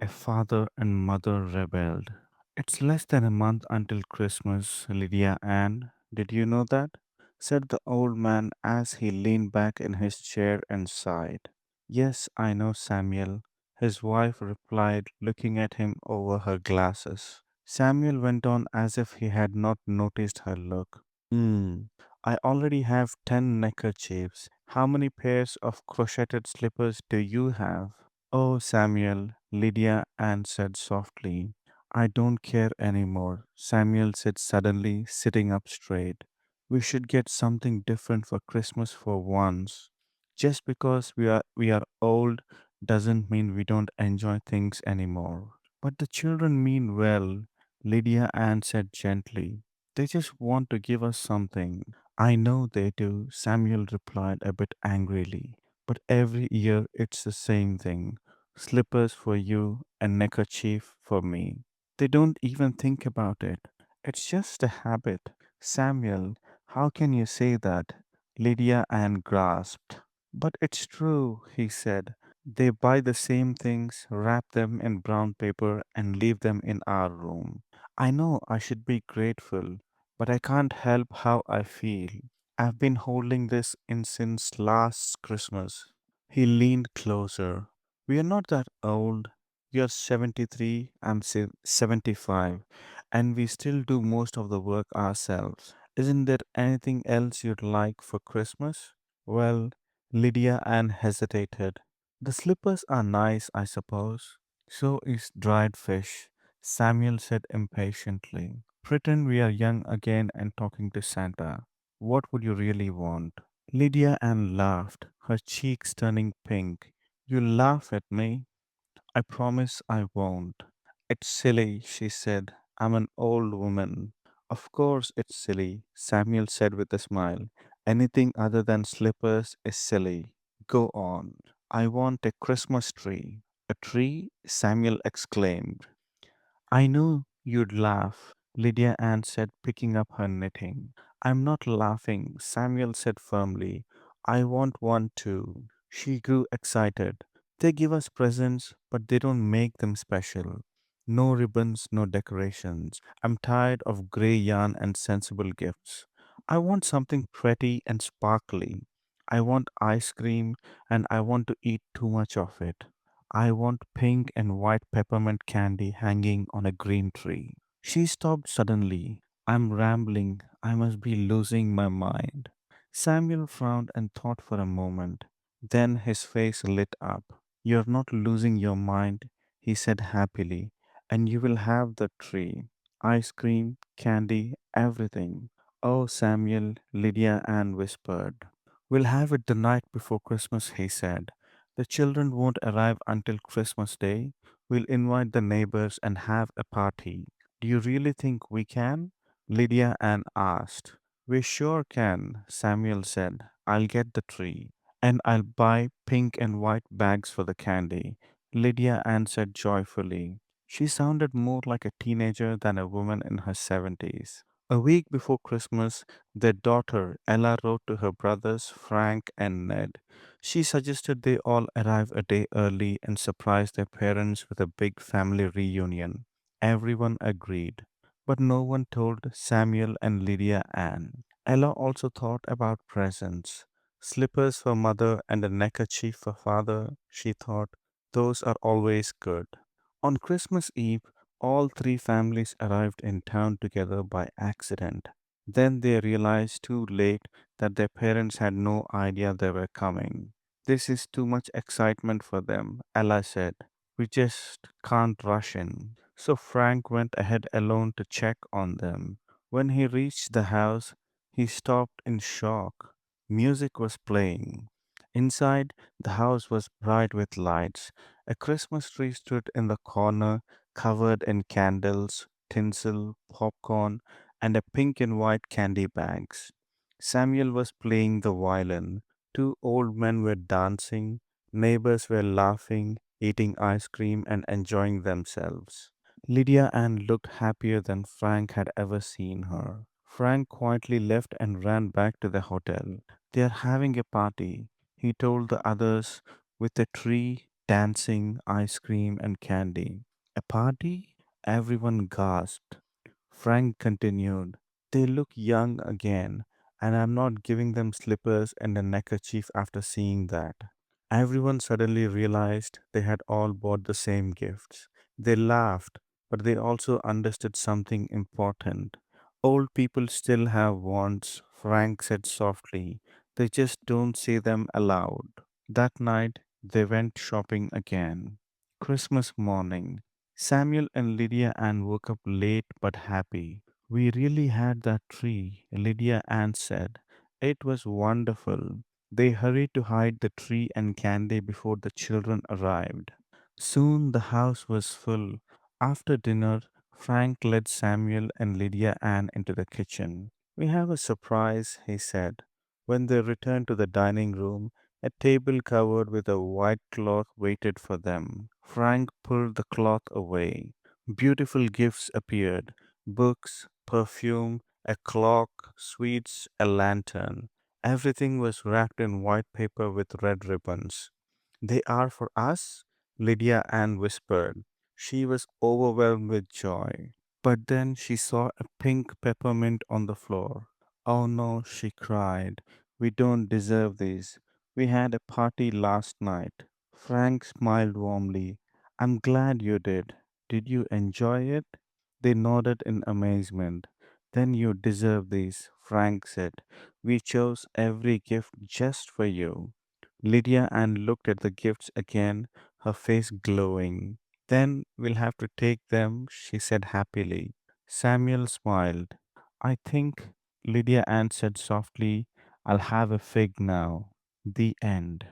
A father and mother rebelled. It's less than a month until Christmas, Lydia Ann. Did you know that? Said the old man as he leaned back in his chair and sighed. Yes, I know, Samuel, his wife replied, looking at him over her glasses. Samuel went on as if he had not noticed her look. Hmm, I already have 10 neckerchiefs. How many pairs of crocheted slippers do you have? Oh, Samuel, Lydia answered softly. I don't care anymore, Samuel said suddenly, sitting up straight. We should get something different for Christmas for once. Just because we are old doesn't mean we don't enjoy things anymore. But the children mean well, Lydia answered gently. They just want to give us something. I know they do, Samuel replied a bit angrily. But every year it's the same thing. Slippers for you and neckerchief for me. They don't even think about it. It's just a habit. Samuel, how can you say that? Lydia Ann grasped. But it's true, he said. They buy the same things, wrap them in brown paper, and leave them in our room. I know I should be grateful, but I can't help how I feel. I've been holding this in since last Christmas. He leaned closer. We are not that old. You're 73, I'm 75, and we still do most of the work ourselves. Isn't there anything else you'd like for Christmas? Well, Lydia Ann hesitated. The slippers are nice, I suppose. So is dried fish, Samuel said impatiently. Pretend we are young again and talking to Santa. What would you really want? Lydia Ann laughed, her cheeks turning pink. You laugh at me? I promise I won't. It's silly, she said. I'm an old woman. Of course it's silly, Samuel said with a smile. Anything other than slippers is silly. Go on. I want a Christmas tree. A tree? Samuel exclaimed. I knew you'd laugh, Lydia Ann said, picking up her knitting. I'm not laughing, Samuel said firmly. I want one too. She grew excited. They give us presents, but they don't make them special. No ribbons, no decorations. I'm tired of grey yarn and sensible gifts. I want something pretty and sparkly. I want ice cream, and I want to eat too much of it. I want pink and white peppermint candy hanging on a green tree. She stopped suddenly. I'm rambling. I must be losing my mind. Samuel frowned and thought for a moment. Then his face lit up. You're not losing your mind, he said happily, and you will have the tree. Ice cream, candy, everything. Oh, Samuel, Lydia Ann whispered. We'll have it the night before Christmas, he said. The children won't arrive until Christmas Day. We'll invite the neighbors and have a party. Do you really think we can? Lydia Ann asked. We sure can, Samuel said. I'll get the tree. And I'll buy pink and white bags for the candy. Lydia answered joyfully. She sounded more like a teenager than a woman in her 70s. A week before Christmas, their daughter Ella wrote to her brothers Frank and Ned. She suggested they all arrive a day early and surprise their parents with a big family reunion. Everyone agreed, but no one told Samuel and Lydia Ann. Ella also thought about presents. Slippers for mother and a neckerchief for father, she thought. Those are always good. On Christmas Eve, all three families arrived in town together by accident. Then they realized too late that their parents had no idea they were coming. This is too much excitement for them, Ella said. We just can't rush in. So Frank went ahead alone to check on them. When he reached the house, he stopped in shock. Music was playing. Inside, the house was bright with lights. A Christmas tree stood in the corner, covered in candles, tinsel, popcorn, and a pink and white candy bags. Samuel was playing the violin. Two old men were dancing. Neighbors were laughing, eating ice cream, and enjoying themselves. Lydia Ann looked happier than Frank had ever seen her. Frank quietly left and ran back to the hotel. They are having a party, he told the others, with a tree, dancing, ice cream, and candy. A party? Everyone gasped. Frank continued, "They look young again, and I'm not giving them slippers and a neckerchief after seeing that." Everyone suddenly realized they had all bought the same gifts. They laughed, but they also understood something important. Old people still have wants, Frank said softly. They just don't say them aloud. That night, they went shopping again. Christmas morning. Samuel and Lydia Ann woke up late but happy. "We really had that tree," Lydia Ann said. "It was wonderful." They hurried to hide the tree and candy before the children arrived. Soon the house was full. After dinner, Frank led Samuel and Lydia Ann into the kitchen. "We have a surprise," he said. When they returned to the dining room, a table covered with a white cloth waited for them. Frank pulled the cloth away. Beautiful gifts appeared: books, perfume, a clock, sweets, a lantern. Everything was wrapped in white paper with red ribbons. "They are for us?" Lydia Ann whispered. She was overwhelmed with joy. But then she saw a pink peppermint on the floor. "Oh no," she cried. "We don't deserve these. We had a party last night." Frank smiled warmly. "I'm glad you did. Did you enjoy it?" They nodded in amazement. "Then you deserve these," Frank said. "We chose every gift just for you." Lydia Ann looked at the gifts again, her face glowing. "Then we'll have to take them," she said happily. Samuel smiled. "I think," Lydia Ann said softly, "I'll have a fig now." The end.